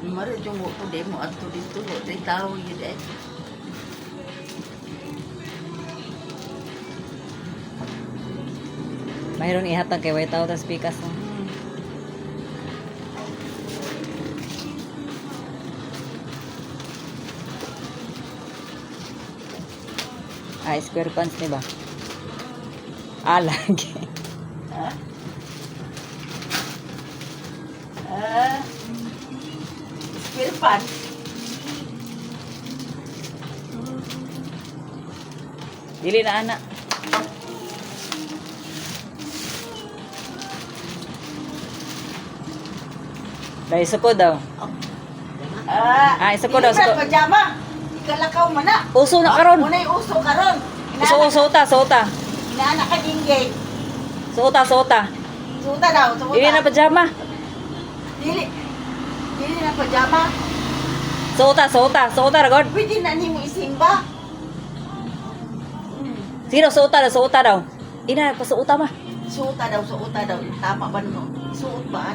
Maro yung ko demo at to dito mo day tao yun eh. Mayroon ihatag kay White Out as pikas mo. Ah, square pants ni ba? Ah, lagi. Square pan. Dili na anak. Dahil suko daw. Isa ko daw, isa ko. Pajama. Ikalakaw man na. Uso na karon. Muna yung uso karon. Suota. Inaanak ka dinggay. Suota. Suta daw. Suta. Dili na pajama. Dili na pajama. Suota ragod. Pwede na ni mo isimba. Sino suota daw? Ina pasuota ma. Suta daw. Tama ba no? Suot ba?